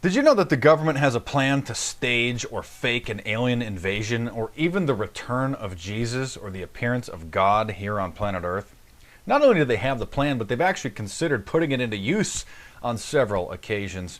Did you know that the government has a plan to stage or fake an alien invasion or even the return of Jesus or the appearance of God here on planet Earth? Not only do they have the plan, but they've actually considered putting it into use on several occasions.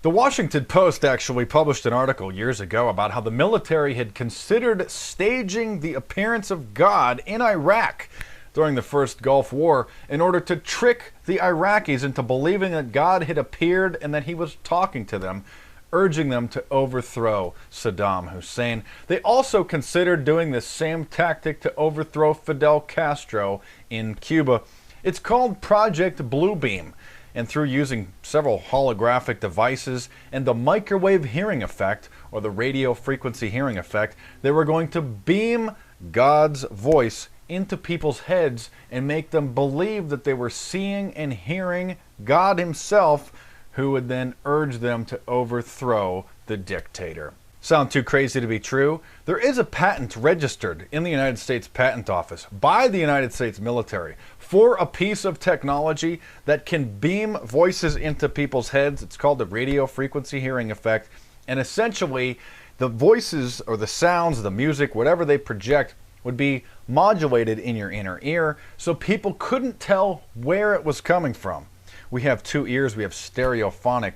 The Washington Post actually published an article years ago about how the military had considered staging the appearance of God in Iraq during the first Gulf War in order to trick the Iraqis into believing that God had appeared and that he was talking to them, urging them to overthrow Saddam Hussein. They also considered doing the same tactic to overthrow Fidel Castro in Cuba. It's called Project Bluebeam, and through using several holographic devices and the microwave hearing effect, or the radio frequency hearing effect, they were going to beam God's voice into people's heads and make them believe that they were seeing and hearing God himself, who would then urge them to overthrow the dictator. Sound too crazy to be true? There is a patent registered in the United States Patent Office by the United States military for a piece of technology that can beam voices into people's heads. It's called the radio frequency hearing effect, and essentially the voices or the sounds, the music, whatever they project would be modulated in your inner ear so people couldn't tell where it was coming from. We have two ears, we have stereophonic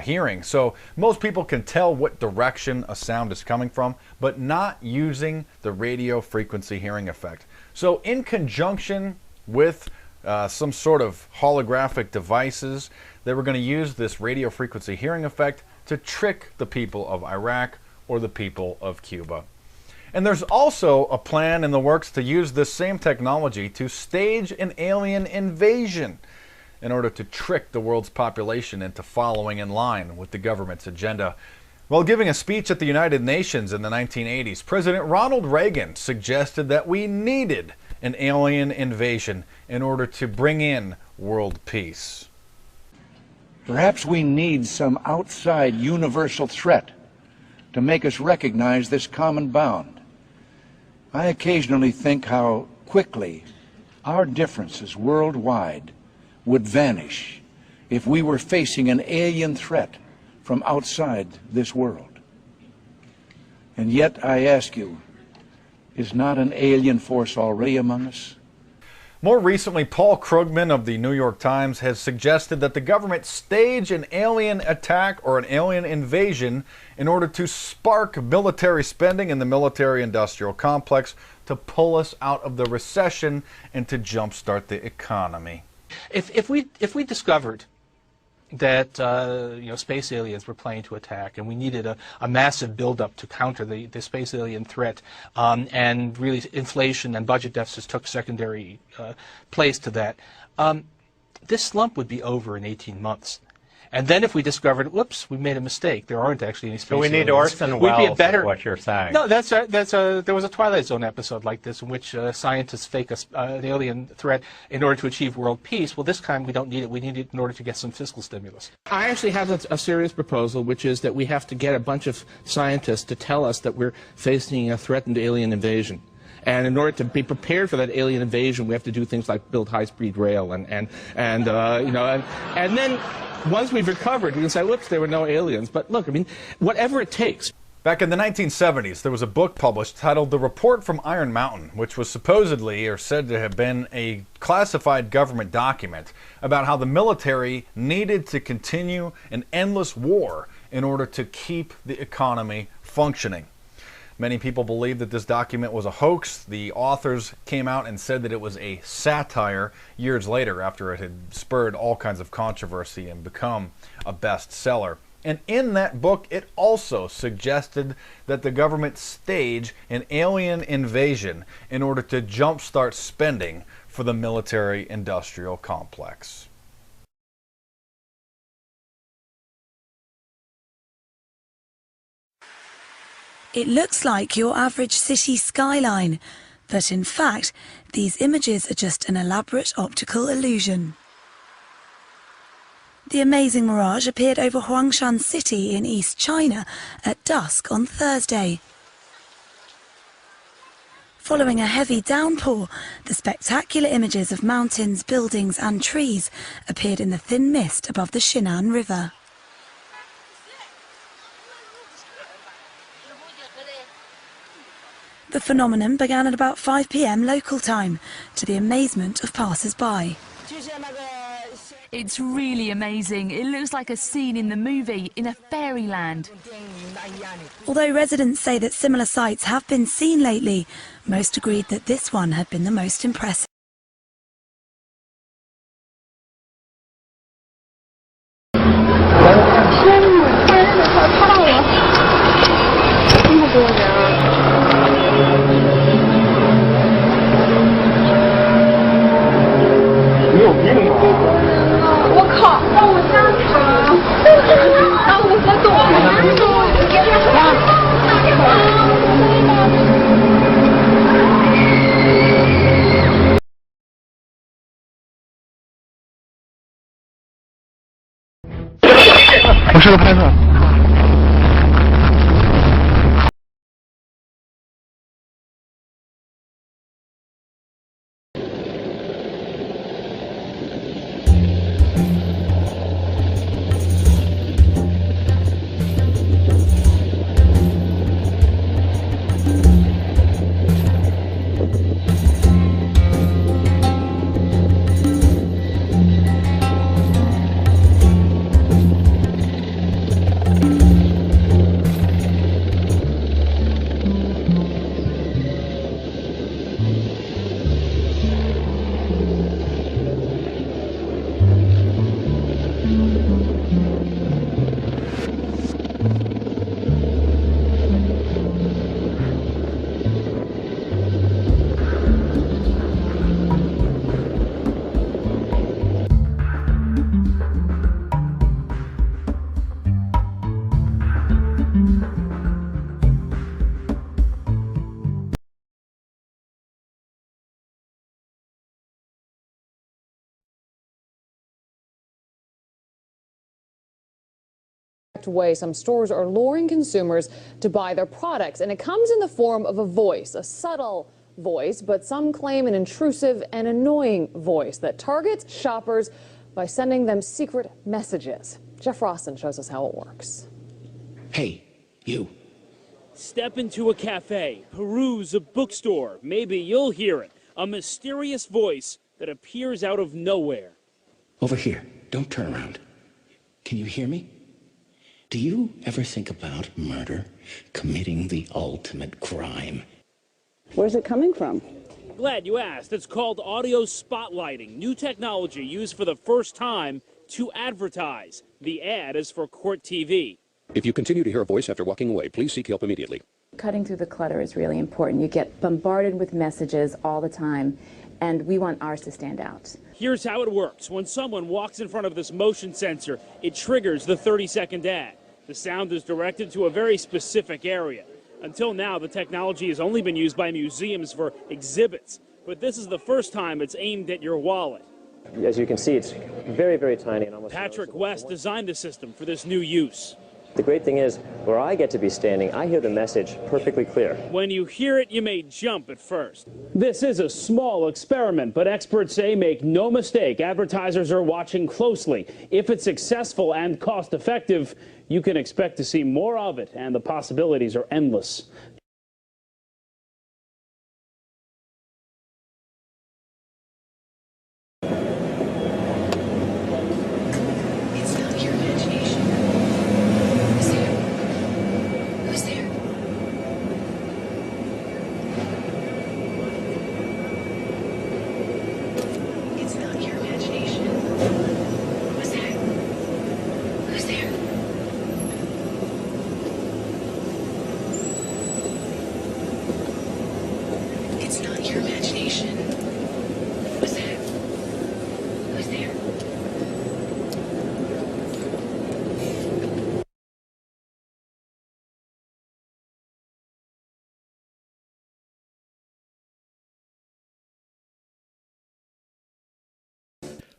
hearing, so most people can tell what direction a sound is coming from, but not using the radio frequency hearing effect. So in conjunction with some sort of holographic devices, they were going to use this radio frequency hearing effect to trick the people of Iraq or the people of Cuba. And there's also a plan in the works to use this same technology to stage an alien invasion in order to trick the world's population into following in line with the government's agenda. While giving a speech at the United Nations in the 1980s, President Ronald Reagan suggested that we needed an alien invasion in order to bring in world peace. Perhaps we need some outside universal threat to make us recognize this common bound. I occasionally think how quickly our differences worldwide would vanish if we were facing an alien threat from outside this world. And yet, I ask you, is not an alien force already among us? More recently, Paul Krugman of the New York Times has suggested that the government stage an alien attack or an alien invasion in order to spark military spending in the military-industrial complex to pull us out of the recession and to jumpstart the economy. If we discovered that space aliens were planning to attack, and we needed a massive buildup to counter the space alien threat, and really inflation and budget deficits took secondary place to that, this slump would be over in 18 months. And then if we discovered, whoops, we made a mistake, there aren't actually any space aliens. So we need Orson Welles, is what you're saying. No, there was a Twilight Zone episode like this in which scientists fake an alien threat in order to achieve world peace. Well, this time we don't need it. We need it in order to get some fiscal stimulus. I actually have a serious proposal, which is that we have to get a bunch of scientists to tell us that we're facing a threatened alien invasion. And in order to be prepared for that alien invasion, we have to do things like build high-speed rail and then once we've recovered, we can say, whoops, there were no aliens. But look, I mean, whatever it takes. Back in the 1970s, there was a book published titled The Report from Iron Mountain, which was supposedly or said to have been a classified government document about how the military needed to continue an endless war in order to keep the economy functioning. Many people believe that this document was a hoax. The authors came out and said that it was a satire years later after it had spurred all kinds of controversy and become a bestseller. And in that book, it also suggested that the government stage an alien invasion in order to jumpstart spending for the military-industrial complex. It looks like your average city skyline, but in fact, these images are just an elaborate optical illusion. The amazing mirage appeared over Huangshan City in East China at dusk on Thursday. Following a heavy downpour, the spectacular images of mountains, buildings and trees appeared in the thin mist above the Shinan River. The phenomenon began at about 5 p.m. local time, to the amazement of passers-by. It's really amazing. It looks like a scene in the movie, in a fairyland. Although residents say that similar sights have been seen lately, most agreed that this one had been the most impressive. Way some stores are luring consumers to buy their products, and it comes in the form of a voice, a subtle voice, but some claim an intrusive and annoying voice that targets shoppers by sending them secret messages. Jeff Rossen shows us how it works. Hey, you. Step into a cafe, peruse a bookstore, maybe you'll hear it. A mysterious voice that appears out of nowhere. Over here, don't turn around. Can you hear me? Do you ever think about murder, committing the ultimate crime? Where's it coming from? Glad you asked. It's called audio spotlighting, new technology used for the first time to advertise. The ad is for Court TV. If you continue to hear a voice after walking away, please seek help immediately. Cutting through the clutter is really important. You get bombarded with messages all the time, and we want ours to stand out. Here's how it works. When someone walks in front of this motion sensor, it triggers the 30-second ad. The sound is directed to a very specific area. Until now, the technology has only been used by museums for exhibits, but this is the first time it's aimed at your wallet. As you can see, it's very, very tiny and almost... Patrick West designed the system for this new use. The great thing is, where I get to be standing, I hear the message perfectly clear. When you hear it, you may jump at first. This is a small experiment, but experts say make no mistake, advertisers are watching closely. If it's successful and cost-effective, you can expect to see more of it, and the possibilities are endless.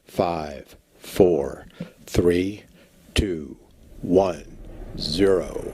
Five, 4, 3, 2, 1, 0.